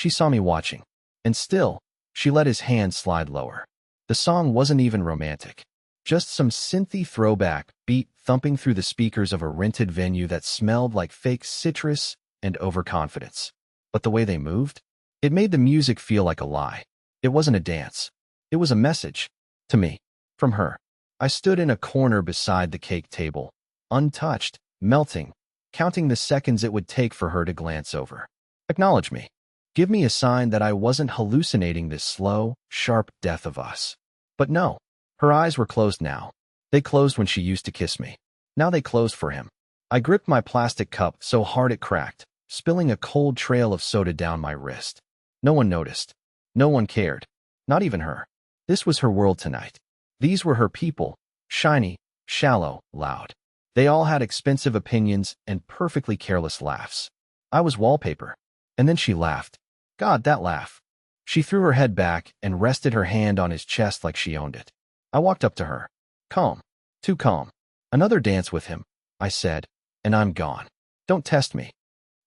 She saw me watching. And still, she let his hand slide lower. The song wasn't even romantic. Just some synthy throwback beat thumping through the speakers of a rented venue that smelled like fake citrus and overconfidence. But the way they moved, it made the music feel like a lie. It wasn't a dance. It was a message. To me. From her. I stood in a corner beside the cake table, untouched, melting, counting the seconds it would take for her to glance over. Acknowledge me. Give me a sign that I wasn't hallucinating this slow, sharp death of us. But no. Her eyes were closed now. They closed when she used to kiss me. Now they closed for him. I gripped my plastic cup so hard it cracked, spilling a cold trail of soda down my wrist. No one noticed. No one cared. Not even her. This was her world tonight. These were her people. Shiny, shallow, loud. They all had expensive opinions and perfectly careless laughs. I was wallpaper. And then she laughed. God, that laugh. She threw her head back and rested her hand on his chest like she owned it. I walked up to her. Calm. Too calm. Another dance with him, I said, and I'm gone. Don't test me.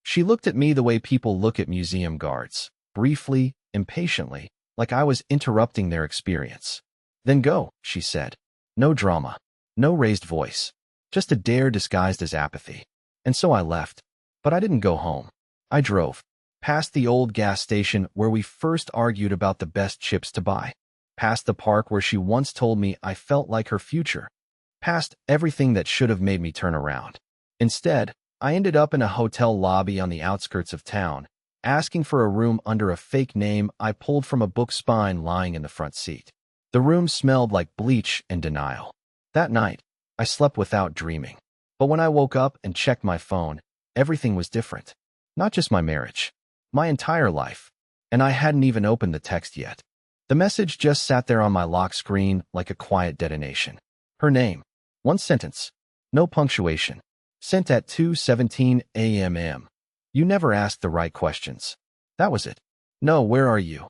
She looked at me the way people look at museum guards, briefly, impatiently, like I was interrupting their experience. Then go, she said. No drama. No raised voice. Just a dare disguised as apathy. And so I left. But I didn't go home. I drove. Past the old gas station where we first argued about the best chips to buy. Past the park where she once told me I felt like her future. Past everything that should have made me turn around. Instead, I ended up in a hotel lobby on the outskirts of town, asking for a room under a fake name I pulled from a book spine lying in the front seat. The room smelled like bleach and denial. That night, I slept without dreaming. But when I woke up and checked my phone, everything was different. Not just my marriage. My entire life. And I hadn't even opened the text yet. The message just sat there on my lock screen like a quiet detonation. Her name. One sentence. No punctuation. Sent at 2:17 a.m. You never asked the right questions. That was it. No, where are you?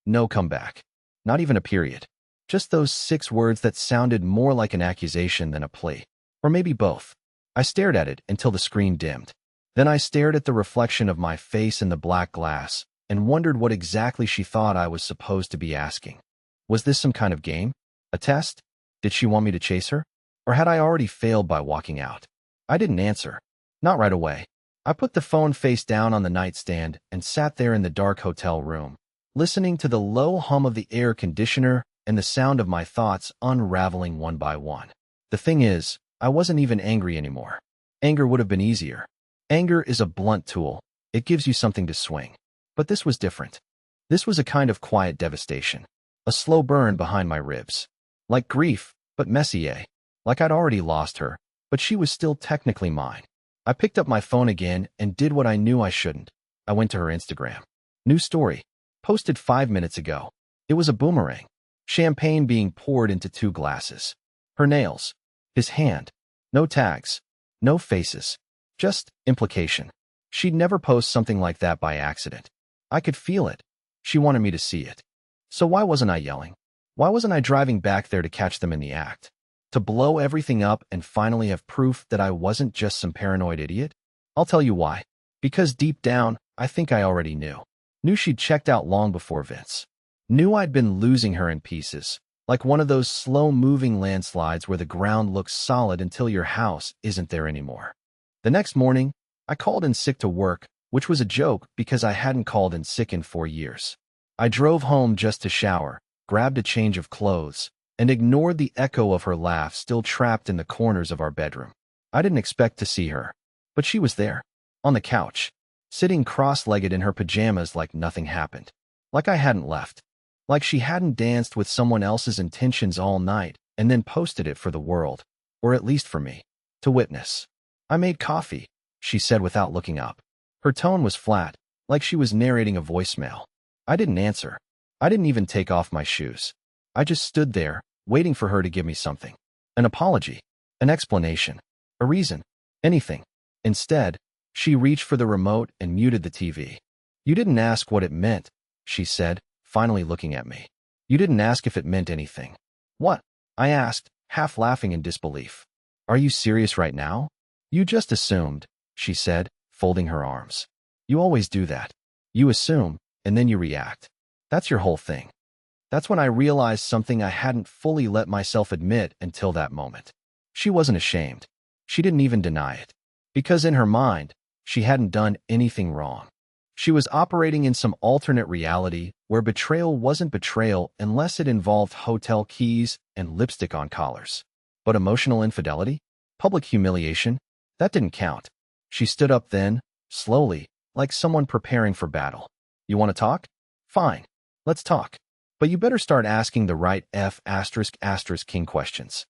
No, come back. Not even a period. Just those 6 words that sounded more like an accusation than a plea. Or maybe both. I stared at it until the screen dimmed. Then I stared at the reflection of my face in the black glass and wondered what exactly she thought I was supposed to be asking. Was this some kind of game? A test? Did she want me to chase her? Or had I already failed by walking out? I didn't answer. Not right away. I put the phone face down on the nightstand and sat there in the dark hotel room, listening to the low hum of the air conditioner and the sound of my thoughts unraveling one by one. The thing is, I wasn't even angry anymore. Anger would have been easier. Anger is a blunt tool. It gives you something to swing. But this was different. This was a kind of quiet devastation. A slow burn behind my ribs. Like grief, but messier. Like I'd already lost her, but she was still technically mine. I picked up my phone again and did what I knew I shouldn't. I went to her Instagram. New story. Posted 5 minutes ago. It was a boomerang. Champagne being poured into 2 glasses. Her nails. His hand. No tags. No faces. Just implication. She'd never post something like that by accident. I could feel it. She wanted me to see it. So why wasn't I yelling? Why wasn't I driving back there to catch them in the act? To blow everything up and finally have proof that I wasn't just some paranoid idiot? I'll tell you why. Because deep down, I think I already knew. Knew she'd checked out long before Vince. Knew I'd been losing her in pieces, like one of those slow-moving landslides where the ground looks solid until your house isn't there anymore. The next morning, I called in sick to work, which was a joke because I hadn't called in sick in 4 years. I drove home just to shower, grabbed a change of clothes, and ignored the echo of her laugh still trapped in the corners of our bedroom. I didn't expect to see her, but she was there, on the couch, sitting cross-legged in her pajamas like nothing happened. Like I hadn't left. Like she hadn't danced with someone else's intentions all night and then posted it for the world, or at least for me, to witness. I made coffee, she said without looking up. Her tone was flat, like she was narrating a voicemail. I didn't answer. I didn't even take off my shoes. I just stood there, waiting for her to give me something. An apology. An explanation. A reason. Anything. Instead, she reached for the remote and muted the TV. You didn't ask what it meant, she said, finally looking at me. You didn't ask if it meant anything. What? I asked, half laughing in disbelief. Are you serious right now? You just assumed, she said, folding her arms. You always do that. You assume, and then you react. That's your whole thing. That's when I realized something I hadn't fully let myself admit until that moment. She wasn't ashamed. She didn't even deny it. Because in her mind, she hadn't done anything wrong. She was operating in some alternate reality where betrayal wasn't betrayal unless it involved hotel keys and lipstick on collars. But emotional infidelity? Public humiliation? That didn't count. She stood up then, slowly, like someone preparing for battle. You want to talk? Fine. Let's talk. But you better start asking the right ***king questions.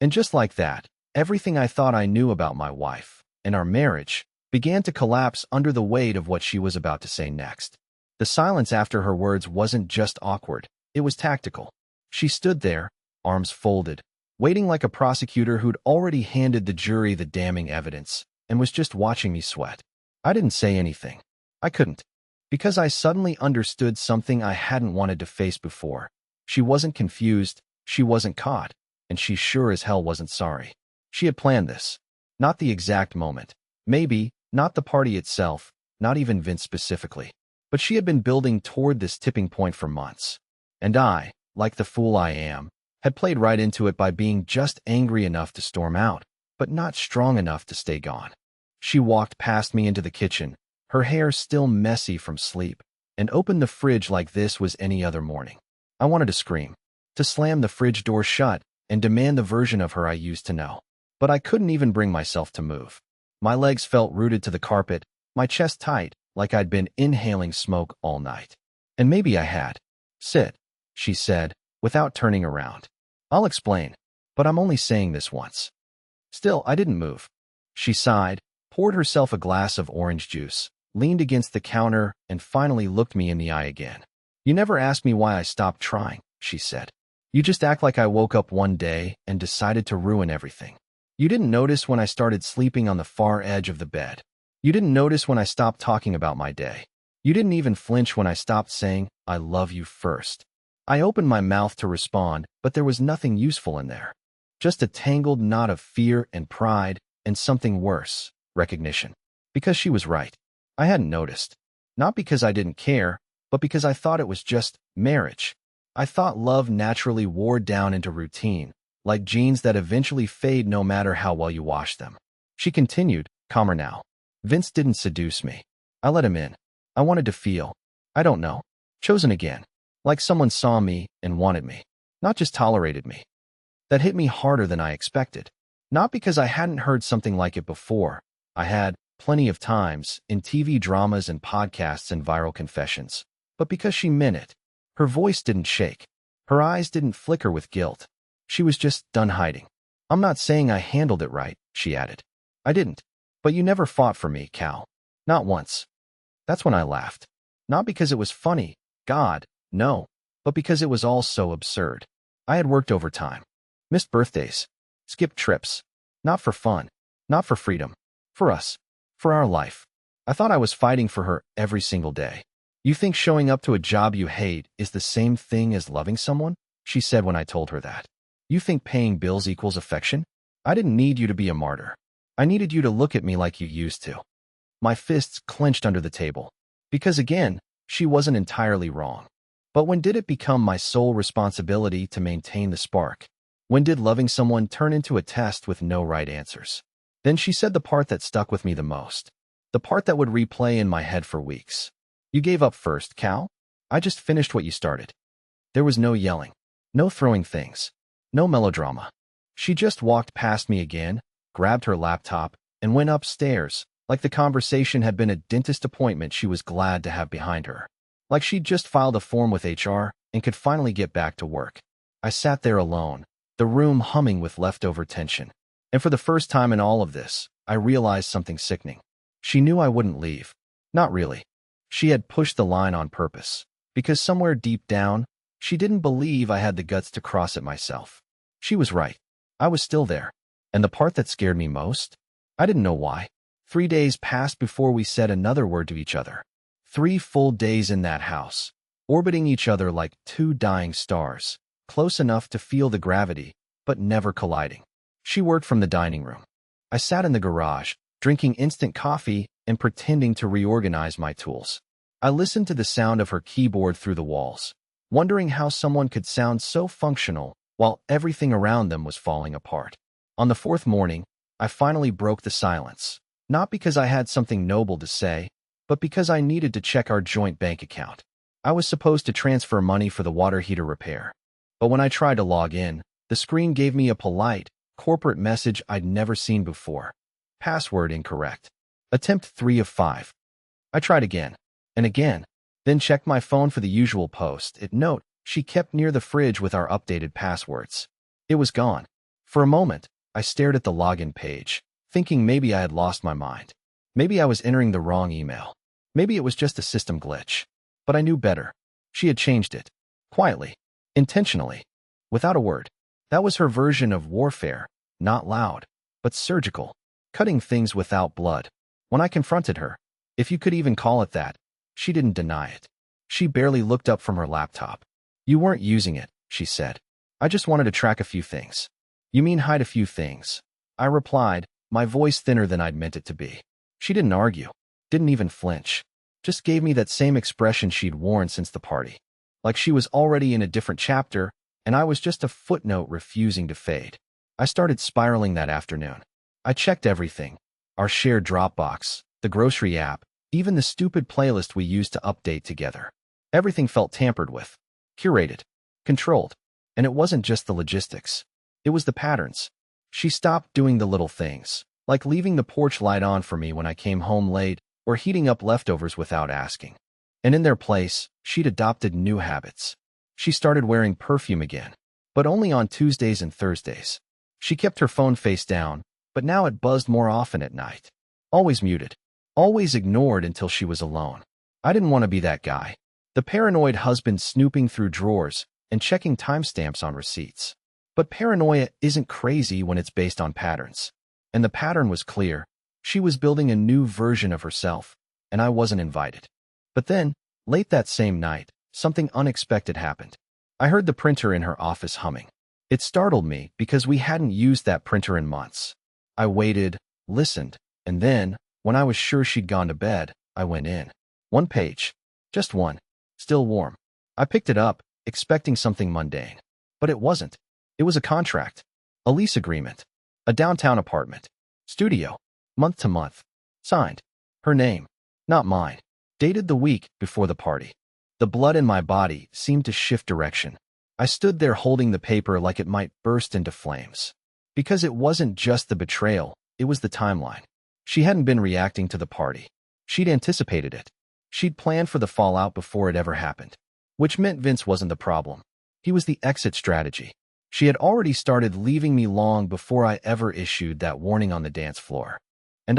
And just like that, everything I thought I knew about my wife and our marriage began to collapse under the weight of what she was about to say next. The silence after her words wasn't just awkward, it was tactical. She stood there, arms folded, waiting like a prosecutor who'd already handed the jury the damning evidence and was just watching me sweat. I didn't say anything. I couldn't. Because I suddenly understood something I hadn't wanted to face before. She wasn't confused, she wasn't caught, and she sure as hell wasn't sorry. She had planned this. Not the exact moment. Maybe, not the party itself, not even Vince specifically. But she had been building toward this tipping point for months. And I, like the fool I am, had played right into it by being just angry enough to storm out, but not strong enough to stay gone. She walked past me into the kitchen, her hair still messy from sleep, and opened the fridge like this was any other morning. I wanted to scream, to slam the fridge door shut and demand the version of her I used to know. But I couldn't even bring myself to move. My legs felt rooted to the carpet, my chest tight, like I'd been inhaling smoke all night. And maybe I had. Sit, she said, without turning around. I'll explain, but I'm only saying this once. Still, I didn't move. She sighed, poured herself a glass of orange juice, leaned against the counter, and finally looked me in the eye again. You never asked me why I stopped trying, she said. You just act like I woke up one day and decided to ruin everything. You didn't notice when I started sleeping on the far edge of the bed. You didn't notice when I stopped talking about my day. You didn't even flinch when I stopped saying, I love you first. I opened my mouth to respond, but there was nothing useful in there. Just a tangled knot of fear and pride and something worse, recognition. Because she was right. I hadn't noticed. Not because I didn't care, but because I thought it was just marriage. I thought love naturally wore down into routine, like jeans that eventually fade no matter how well you wash them. She continued, calmer now. Vince didn't seduce me. I let him in. I wanted to feel, I don't know, chosen again. Like someone saw me and wanted me. Not just tolerated me. That hit me harder than I expected. Not because I hadn't heard something like it before. I had, plenty of times, in TV dramas and podcasts and viral confessions. But because she meant it. Her voice didn't shake. Her eyes didn't flicker with guilt. She was just done hiding. I'm not saying I handled it right, she added. I didn't. But you never fought for me, Cal. Not once. That's when I laughed. Not because it was funny, God, no, but because it was all so absurd. I had worked overtime. Missed birthdays. Skipped trips. Not for fun. Not for freedom. For us. For our life. I thought I was fighting for her every single day. You think showing up to a job you hate is the same thing as loving someone? She said when I told her that. You think paying bills equals affection? I didn't need you to be a martyr. I needed you to look at me like you used to. My fists clenched under the table. Because again, she wasn't entirely wrong. But when did it become my sole responsibility to maintain the spark? When did loving someone turn into a test with no right answers? Then she said the part that stuck with me the most. The part that would replay in my head for weeks. You gave up first, Cal. I just finished what you started. There was no yelling. No throwing things. No melodrama. She just walked past me again, grabbed her laptop, and went upstairs, like the conversation had been a dentist appointment she was glad to have behind her. Like she'd just filed a form with HR and could finally get back to work. I sat there alone, the room humming with leftover tension. And for the first time in all of this, I realized something sickening. She knew I wouldn't leave. Not really. She had pushed the line on purpose. Because somewhere deep down, she didn't believe I had the guts to cross it myself. She was right. I was still there. And the part that scared me most? I didn't know why. 3 days passed before we said another word to each other. 3 full days in that house, orbiting each other like 2 dying stars, close enough to feel the gravity, but never colliding. She worked from the dining room. I sat in the garage, drinking instant coffee and pretending to reorganize my tools. I listened to the sound of her keyboard through the walls, wondering how someone could sound so functional while everything around them was falling apart. On the fourth morning, I finally broke the silence, not because I had something noble to say, but because I needed to check our joint bank account. I was supposed to transfer money for the water heater repair, but when I tried to log in, the screen gave me a polite, corporate message I'd never seen before. Password incorrect. Attempt 3 of 5. I tried again, and again, then checked my phone for the usual post-it note she kept near the fridge with our updated passwords. It was gone. For a moment, I stared at the login page, thinking maybe I had lost my mind. Maybe I was entering the wrong email. Maybe it was just a system glitch. But I knew better. She had changed it. Quietly. Intentionally. Without a word. That was her version of warfare. Not loud, but surgical. Cutting things without blood. When I confronted her, if you could even call it that, she didn't deny it. She barely looked up from her laptop. You weren't using it, she said. I just wanted to track a few things. You mean hide a few things? I replied, my voice thinner than I'd meant it to be. She didn't argue. Didn't even flinch. Just gave me that same expression she'd worn since the party. Like she was already in a different chapter, and I was just a footnote refusing to fade. I started spiraling that afternoon. I checked everything. Our shared Dropbox, the grocery app, even the stupid playlist we used to update together. Everything felt tampered with, curated, controlled. And it wasn't just the logistics. It was the patterns. She stopped doing the little things, like leaving the porch light on for me when I came home late or heating up leftovers without asking. And in their place, she'd adopted new habits. She started wearing perfume again, but only on Tuesdays and Thursdays. She kept her phone face down, but now it buzzed more often at night. Always muted. Always ignored until she was alone. I didn't want to be that guy. The paranoid husband snooping through drawers and checking timestamps on receipts. But paranoia isn't crazy when it's based on patterns. And the pattern was clear. She was building a new version of herself, and I wasn't invited. But then, late that same night, something unexpected happened. I heard the printer in her office humming. It startled me because we hadn't used that printer in months. I waited, listened, and then, when I was sure she'd gone to bed, I went in. One page. Just one. Still warm. I picked it up, expecting something mundane. But it wasn't. It was a contract. A lease agreement. A downtown apartment. Studio. Month to month. Signed. Her name. Not mine. Dated the week before the party. The blood in my body seemed to shift direction. I stood there holding the paper like it might burst into flames. Because it wasn't just the betrayal, it was the timeline. She hadn't been reacting to the party. She'd anticipated it. She'd planned for the fallout before it ever happened. Which meant Vince wasn't the problem. He was the exit strategy. She had already started leaving me long before I ever issued that warning on the dance floor. And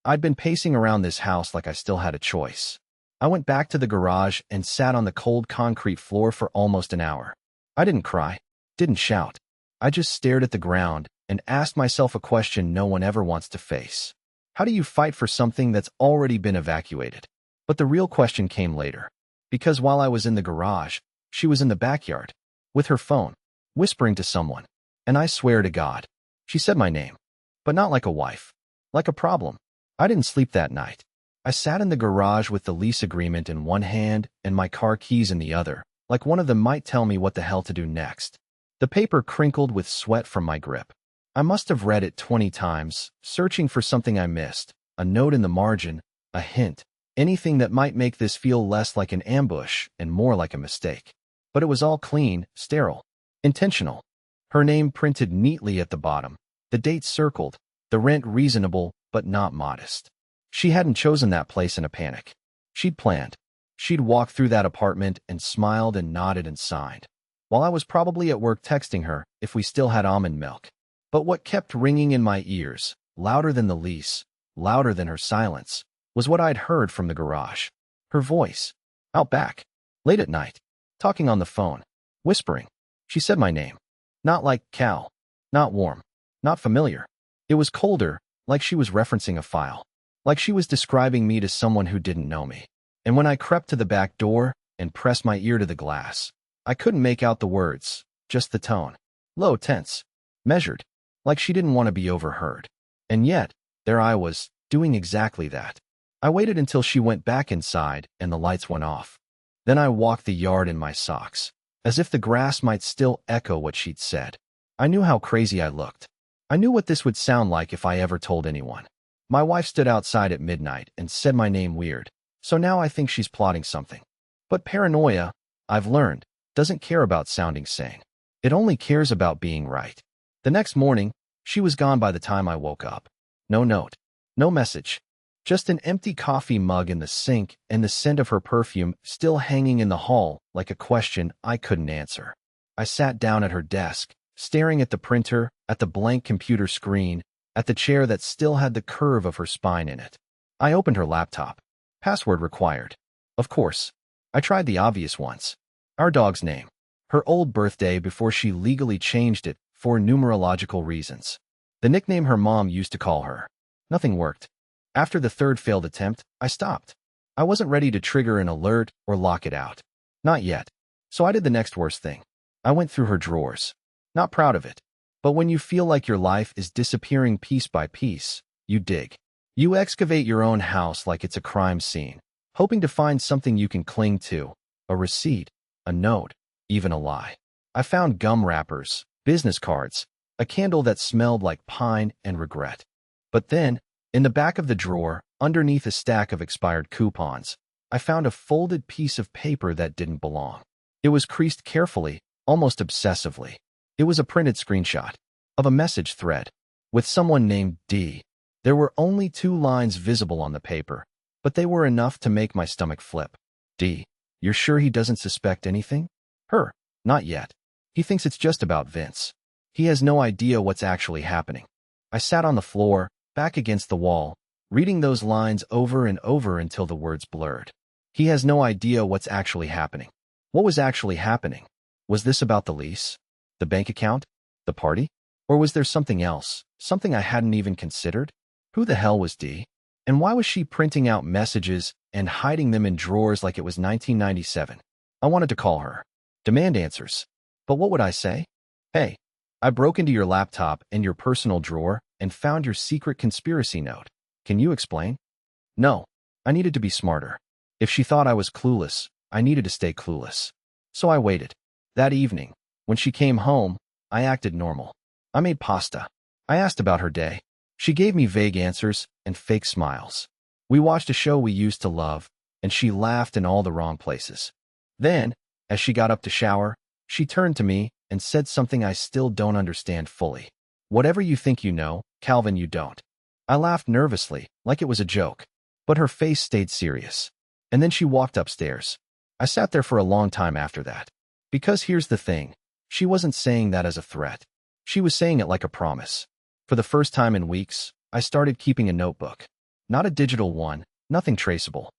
I'd been pacing around this house like I still had a choice. I went back to the garage and sat on the cold concrete floor for almost an hour. I didn't cry, didn't shout. I just stared at the ground and asked myself a question no one ever wants to face. How do you fight for something that's already been evacuated? But the real question came later. Because while I was in the garage, she was in the backyard, with her phone, whispering to someone. And I swear to God, she said my name. But not like a wife. Like a problem. I didn't sleep that night. I sat in the garage with the lease agreement in one hand and my car keys in the other, like one of them might tell me what the hell to do next. The paper crinkled with sweat from my grip. I must have read it 20 times, searching for something I missed, a note in the margin, a hint, anything that might make this feel less like an ambush and more like a mistake. But it was all clean, sterile, intentional. Her name printed neatly at the bottom, the date circled, the rent reasonable but not modest. She hadn't chosen that place in a panic. She'd planned. She'd walked through that apartment and smiled and nodded and signed, while I was probably at work texting her if we still had almond milk. But what kept ringing in my ears, louder than the lease, louder than her silence, was what I'd heard from the garage. Her voice. Out back. Late at night. Talking on the phone. Whispering. She said my name. Not like Cal. Not warm. Not familiar. It was colder, like she was referencing a file. Like she was describing me to someone who didn't know me. And when I crept to the back door and pressed my ear to the glass, I couldn't make out the words, just the tone. Low, tense. Measured. Like she didn't want to be overheard. And yet, there I was, doing exactly that. I waited until she went back inside and the lights went off. Then I walked the yard in my socks, as if the grass might still echo what she'd said. I knew how crazy I looked. I knew what this would sound like if I ever told anyone. My wife stood outside at midnight and said my name weird, so now I think she's plotting something. But paranoia, I've learned, doesn't care about sounding sane. It only cares about being right. The next morning, she was gone by the time I woke up. No note, no message, just an empty coffee mug in the sink and the scent of her perfume still hanging in the hall like a question I couldn't answer. I sat down at her desk, staring at the printer, at the blank computer screen, at the chair that still had the curve of her spine in it. I opened her laptop. Password required. Of course. I tried the obvious ones. Our dog's name. Her old birthday before she legally changed it for numerological reasons. The nickname her mom used to call her. Nothing worked. After the third failed attempt, I stopped. I wasn't ready to trigger an alert or lock it out. Not yet. So I did the next worst thing. I went through her drawers. Not proud of it. But when you feel like your life is disappearing piece by piece, you dig. You excavate your own house like it's a crime scene, hoping to find something you can cling to, a receipt, a note, even a lie. I found gum wrappers, business cards, a candle that smelled like pine and regret. But then, in the back of the drawer, underneath a stack of expired coupons, I found a folded piece of paper that didn't belong. It was creased carefully, almost obsessively. It was a printed screenshot of a message thread with someone named D. There were only 2 lines visible on the paper, but they were enough to make my stomach flip. D. You're sure he doesn't suspect anything? Her. Not yet. He thinks it's just about Vince. He has no idea what's actually happening. I sat on the floor, back against the wall, reading those lines over and over until the words blurred. He has no idea what's actually happening. What was actually happening? Was this about the lease? The bank account? The party? Or was there something else, something I hadn't even considered? Who the hell was D? And why was she printing out messages and hiding them in drawers like it was 1997? I wanted to call her. Demand answers. But what would I say? Hey, I broke into your laptop and your personal drawer and found your secret conspiracy note. Can you explain? No. I needed to be smarter. If she thought I was clueless, I needed to stay clueless. So I waited. That evening, when she came home, I acted normal. I made pasta. I asked about her day. She gave me vague answers and fake smiles. We watched a show we used to love, and she laughed in all the wrong places. Then, as she got up to shower, she turned to me and said something I still don't understand fully. Whatever you think you know, Calvin, you don't. I laughed nervously, like it was a joke, but her face stayed serious. And then she walked upstairs. I sat there for a long time after that. Because here's the thing, she wasn't saying that as a threat. She was saying it like a promise. For the first time in weeks, I started keeping a notebook. Not a digital one, nothing traceable.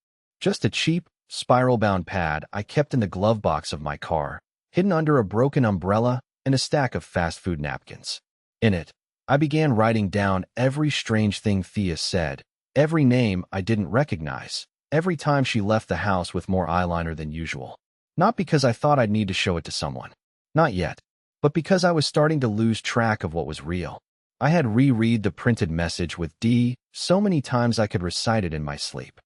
Just a cheap, spiral-bound pad I kept in the glove box of my car, hidden under a broken umbrella and a stack of fast food napkins. In it, I began writing down every strange thing Thea said, every name I didn't recognize, every time she left the house with more eyeliner than usual. Not because I thought I'd need to show it to someone. Not yet. But because I was starting to lose track of what was real. I had reread the printed message with D so many times I could recite it in my sleep.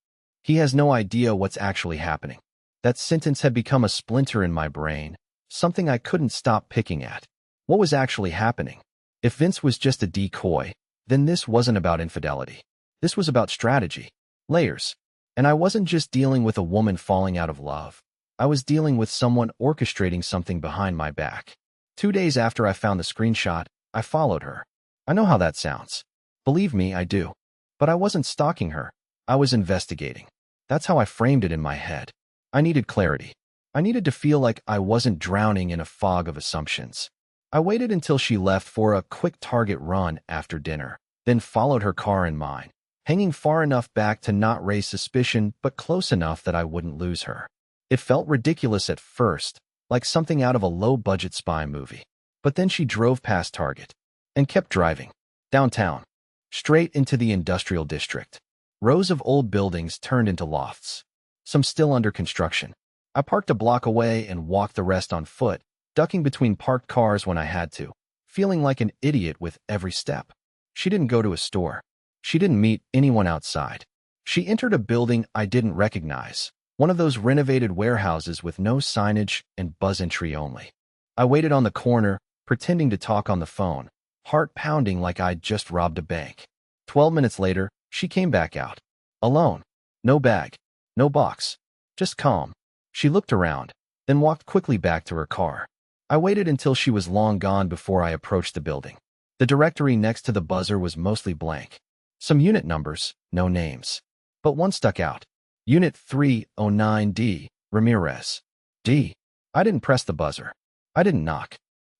He has no idea what's actually happening. That sentence had become a splinter in my brain, something I couldn't stop picking at. What was actually happening? If Vince was just a decoy, then this wasn't about infidelity. This was about strategy, layers. And I wasn't just dealing with a woman falling out of love. I was dealing with someone orchestrating something behind my back. 2 days after I found the screenshot, I followed her. I know how that sounds. Believe me, I do. But I wasn't stalking her. I was investigating. That's how I framed it in my head. I needed clarity. I needed to feel like I wasn't drowning in a fog of assumptions. I waited until she left for a quick Target run after dinner, then followed her car and mine, hanging far enough back to not raise suspicion but close enough that I wouldn't lose her. It felt ridiculous at first, like something out of a low-budget spy movie. But then she drove past Target and kept driving. Downtown. Straight into the industrial district. Rows of old buildings turned into lofts. Some still under construction. I parked a block away and walked the rest on foot, ducking between parked cars when I had to, feeling like an idiot with every step. She didn't go to a store. She didn't meet anyone outside. She entered a building I didn't recognize, one of those renovated warehouses with no signage and buzz entry only. I waited on the corner, pretending to talk on the phone, heart pounding like I'd just robbed a bank. 12 minutes later, she came back out. Alone. No bag. No box. Just calm. She looked around, then walked quickly back to her car. I waited until she was long gone before I approached the building. The directory next to the buzzer was mostly blank. Some unit numbers, no names. But one stuck out. Unit 309D, Ramirez. D. I didn't press the buzzer. I didn't knock.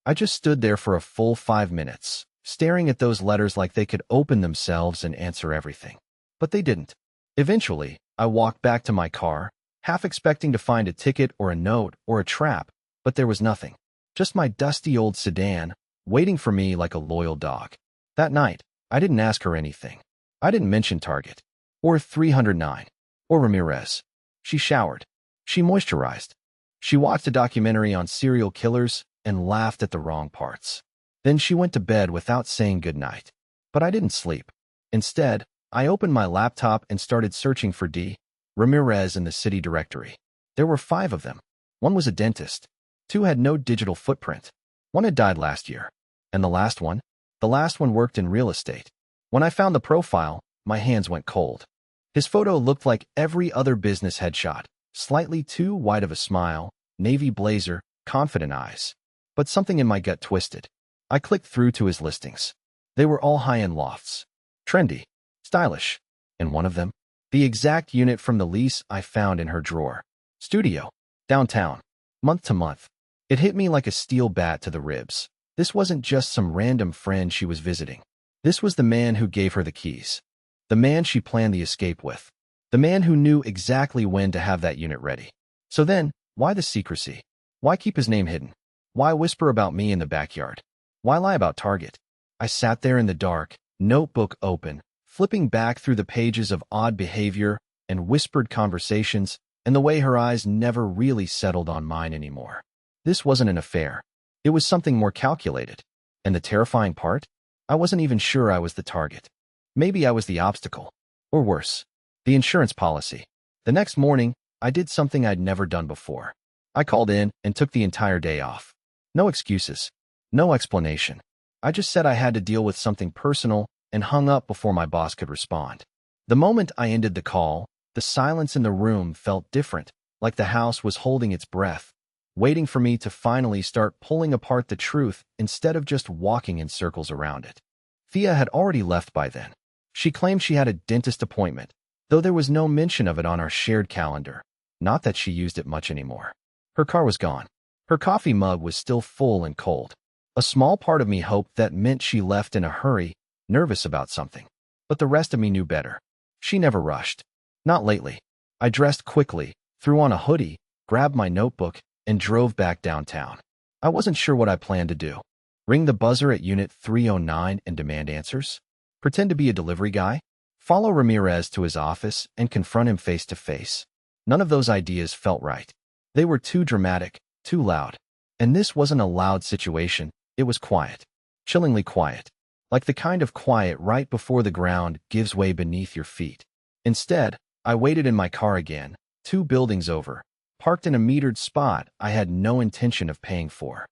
I just stood there for a full 5 minutes, staring at those letters like they could open themselves and answer everything. But they didn't. Eventually, I walked back to my car, half expecting to find a ticket or a note or a trap, but there was nothing. Just my dusty old sedan, waiting for me like a loyal dog. That night, I didn't ask her anything. I didn't mention Target, or 309, or Ramirez. She showered. She moisturized. She watched a documentary on serial killers and laughed at the wrong parts. Then she went to bed without saying goodnight. But I didn't sleep. Instead, I opened my laptop and started searching for D. Ramirez in the city directory. There were 5 of them. One was a dentist. 2 had no digital footprint. 1 had died last year. And the last one? The last one worked in real estate. When I found the profile, my hands went cold. His photo looked like every other business headshot. Slightly too wide of a smile, navy blazer, confident eyes. But something in my gut twisted. I clicked through to his listings. They were all high-end lofts. Trendy. Stylish. And one of them? The exact unit from the lease I found in her drawer. Studio. Downtown. Month to month. It hit me like a steel bat to the ribs. This wasn't just some random friend she was visiting. This was the man who gave her the keys. The man she planned the escape with. The man who knew exactly when to have that unit ready. So then, why the secrecy? Why keep his name hidden? Why whisper about me in the backyard? Why lie about Target? I sat there in the dark, notebook open, flipping back through the pages of odd behavior and whispered conversations, and the way her eyes never really settled on mine anymore. This wasn't an affair. It was something more calculated. And the terrifying part? I wasn't even sure I was the target. Maybe I was the obstacle. Or worse, the insurance policy. The next morning, I did something I'd never done before. I called in and took the entire day off. No excuses. No explanation. I just said I had to deal with something personal and hung up before my boss could respond. The moment I ended the call, the silence in the room felt different, like the house was holding its breath, waiting for me to finally start pulling apart the truth instead of just walking in circles around it. Thea had already left by then. She claimed she had a dentist appointment, though there was no mention of it on our shared calendar. Not that she used it much anymore. Her car was gone. Her coffee mug was still full and cold. A small part of me hoped that meant she left in a hurry, nervous about something. But the rest of me knew better. She never rushed. Not lately. I dressed quickly, threw on a hoodie, grabbed my notebook, and drove back downtown. I wasn't sure what I planned to do. Ring the buzzer at Unit 309 and demand answers? Pretend to be a delivery guy? Follow Ramirez to his office and confront him face to face? None of those ideas felt right. They were too dramatic, too loud. And this wasn't a loud situation, it was quiet. Chillingly quiet. Like the kind of quiet right before the ground gives way beneath your feet. Instead, I waited in my car again, 2 buildings over, parked in a metered spot I had no intention of paying for.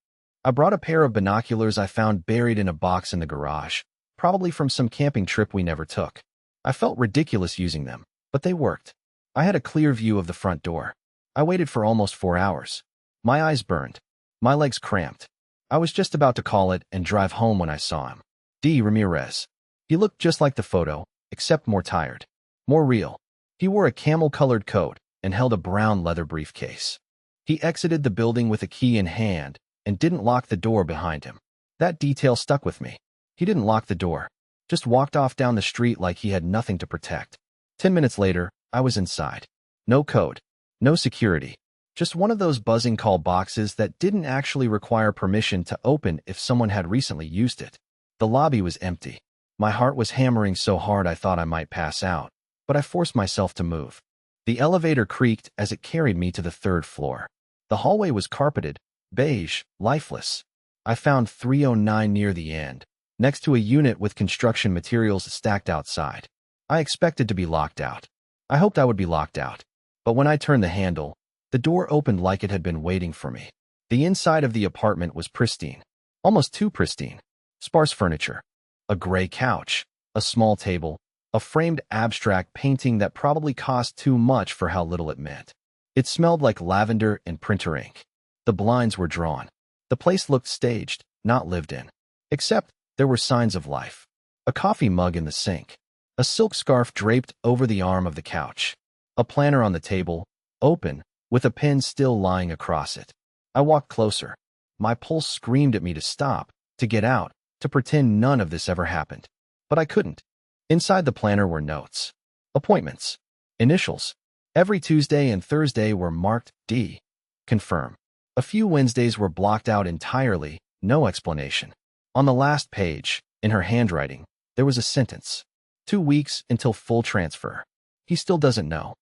I brought a pair of binoculars I found buried in a box in the garage, probably from some camping trip we never took. I felt ridiculous using them, but they worked. I had a clear view of the front door. I waited for almost 4 hours. My eyes burned. My legs cramped. I was just about to call it and drive home when I saw him. D. Ramirez. He looked just like the photo, except more tired. More real. He wore a camel-colored coat and held a brown leather briefcase. He exited the building with a key in hand and didn't lock the door behind him. That detail stuck with me. He didn't lock the door. Just walked off down the street like he had nothing to protect. 10 minutes later, I was inside. No code. No security. Just one of those buzzing call boxes that didn't actually require permission to open if someone had recently used it. The lobby was empty. My heart was hammering so hard I thought I might pass out, but I forced myself to move. The elevator creaked as it carried me to the 3rd floor. The hallway was carpeted, beige, lifeless. I found 309 near the end, next to a unit with construction materials stacked outside. I expected to be locked out. I hoped I would be locked out. But when I turned the handle, the door opened like it had been waiting for me. The inside of the apartment was pristine, almost too pristine. Sparse furniture, a gray couch, a small table, a framed abstract painting that probably cost too much for how little it meant. It smelled like lavender and printer ink. The blinds were drawn. The place looked staged, not lived in. Except there were signs of life. A coffee mug in the sink. A silk scarf draped over the arm of the couch. A planner on the table, open, with a pen still lying across it. I walked closer. My pulse screamed at me to stop, to get out, to pretend none of this ever happened. But I couldn't. Inside the planner were notes. Appointments. Initials. Every Tuesday and Thursday were marked D. Confirm. A few Wednesdays were blocked out entirely, no explanation. On the last page, in her handwriting, there was a sentence. 2 weeks until full transfer. He still doesn't know.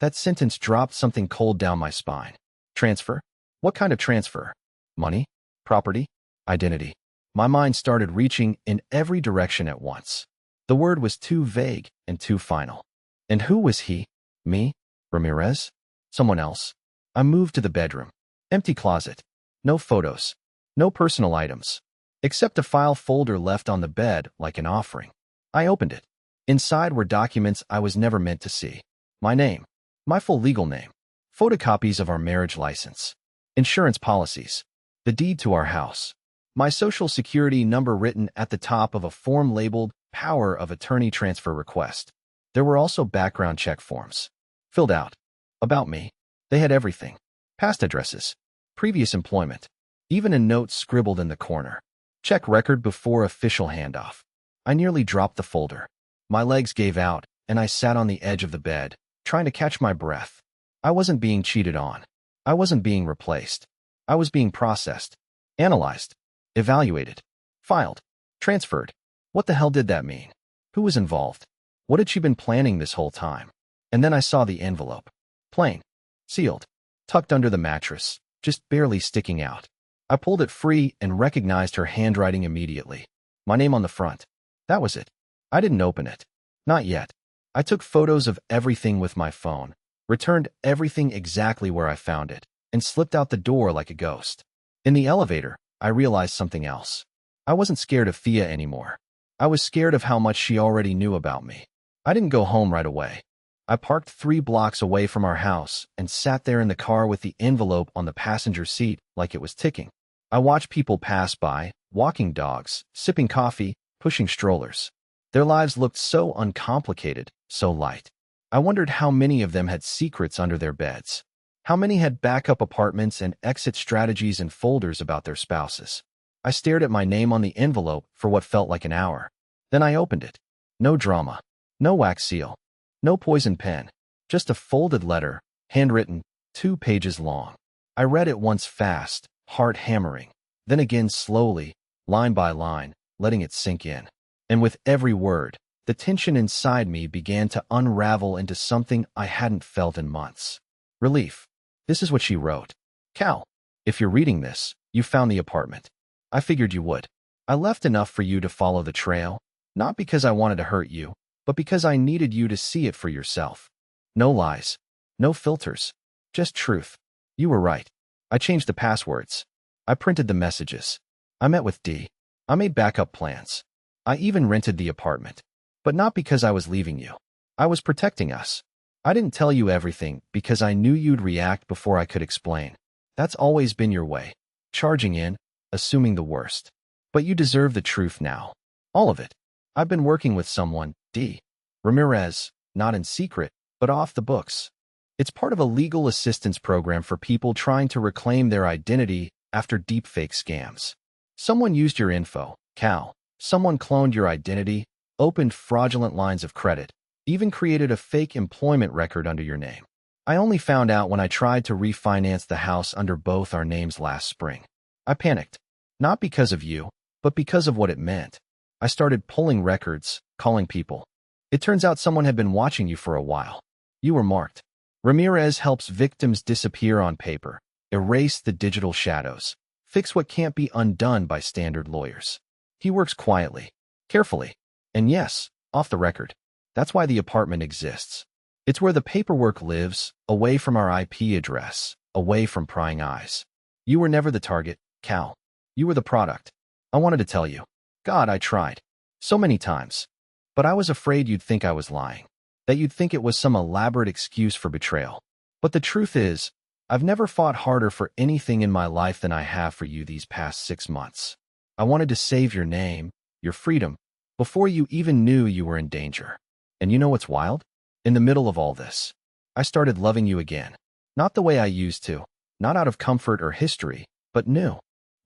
That sentence dropped something cold down my spine. Transfer? What kind of transfer? Money? Property? Identity? My mind started reaching in every direction at once. The word was too vague and too final. And who was he? Me? Ramirez? Someone else? I moved to the bedroom. Empty closet. No photos. No personal items. Except a file folder left on the bed like an offering. I opened it. Inside were documents I was never meant to see. My name. My full legal name. Photocopies of our marriage license. Insurance policies. The deed to our house. My social security number written at the top of a form labeled Power of Attorney Transfer Request. There were also background check forms. Filled out. About me. They had everything. Past addresses. Previous employment. Even a note scribbled in the corner. Check record before official handoff. I nearly dropped the folder. My legs gave out, and I sat on the edge of the bed, trying to catch my breath. I wasn't being cheated on. I wasn't being replaced. I was being processed. Analyzed. Evaluated. Filed. Transferred. What the hell did that mean? Who was involved? What had she been planning this whole time? And then I saw the envelope. Plain. Sealed. Tucked under the mattress, just barely sticking out. I pulled it free and recognized her handwriting immediately. My name on the front. That was it. I didn't open it. Not yet. I took photos of everything with my phone, returned everything exactly where I found it, and slipped out the door like a ghost. In the elevator, I realized something else. I wasn't scared of Thea anymore. I was scared of how much she already knew about me. I didn't go home right away. I parked 3 blocks away from our house and sat there in the car with the envelope on the passenger seat like it was ticking. I watched people pass by, walking dogs, sipping coffee, pushing strollers. Their lives looked so uncomplicated, so light. I wondered how many of them had secrets under their beds. How many had backup apartments and exit strategies and folders about their spouses. I stared at my name on the envelope for what felt like an hour. Then I opened it. No drama. No wax seal. No poison pen. Just a folded letter, handwritten, 2 pages long. I read it once fast, heart hammering, then again slowly, line by line, letting it sink in. And with every word, the tension inside me began to unravel into something I hadn't felt in months. Relief. This is what she wrote. Cal, if you're reading this, you found the apartment. I figured you would. I left enough for you to follow the trail, not because I wanted to hurt you, but because I needed you to see it for yourself. No lies. No filters. Just truth. You were right. I changed the passwords. I printed the messages. I met with D. I made backup plans. I even rented the apartment. But not because I was leaving you. I was protecting us. I didn't tell you everything because I knew you'd react before I could explain. That's always been your way. Charging in, assuming the worst. But you deserve the truth now. All of it. I've been working with someone, D. Ramirez, not in secret, but off the books. It's part of a legal assistance program for people trying to reclaim their identity after deepfake scams. Someone used your info, Cal. Someone cloned your identity, opened fraudulent lines of credit, even created a fake employment record under your name. I only found out when I tried to refinance the house under both our names last spring. I panicked. Not because of you, but because of what it meant. I started pulling records, calling people. It turns out someone had been watching you for a while. You were marked. Ramirez helps victims disappear on paper, erase the digital shadows, fix what can't be undone by standard lawyers. He works quietly, carefully, and yes, off the record. That's why the apartment exists. It's where the paperwork lives, away from our IP address, away from prying eyes. You were never the target, Cal. You were the product. I wanted to tell you. God, I tried. So many times. But I was afraid you'd think I was lying. That you'd think it was some elaborate excuse for betrayal. But the truth is, I've never fought harder for anything in my life than I have for you these past 6 months. I wanted to save your name, your freedom, before you even knew you were in danger. And you know what's wild? In the middle of all this, I started loving you again. Not the way I used to, not out of comfort or history, but new.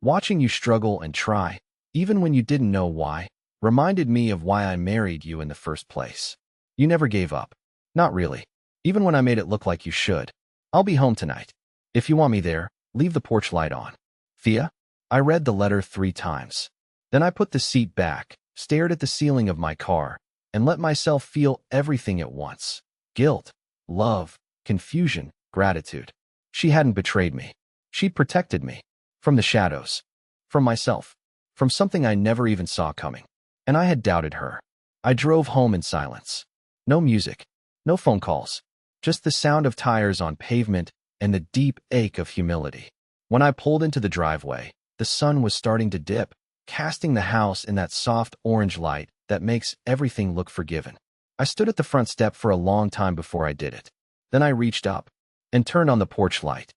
Watching you struggle and try, even when you didn't know why, reminded me of why I married you in the first place. You never gave up. Not really. Even when I made it look like you should. I'll be home tonight. If you want me there, leave the porch light on. Thea? I read the letter 3 times. Then I put the seat back, stared at the ceiling of my car, and let myself feel everything at once. Guilt, love, confusion, gratitude. She hadn't betrayed me. She'd protected me. From the shadows. From myself. From something I never even saw coming. And I had doubted her. I drove home in silence. No music. No phone calls. Just the sound of tires on pavement and the deep ache of humility. When I pulled into the driveway, the sun was starting to dip, casting the house in that soft orange light that makes everything look forgiven. I stood at the front step for a long time before I did it. Then I reached up and turned on the porch light.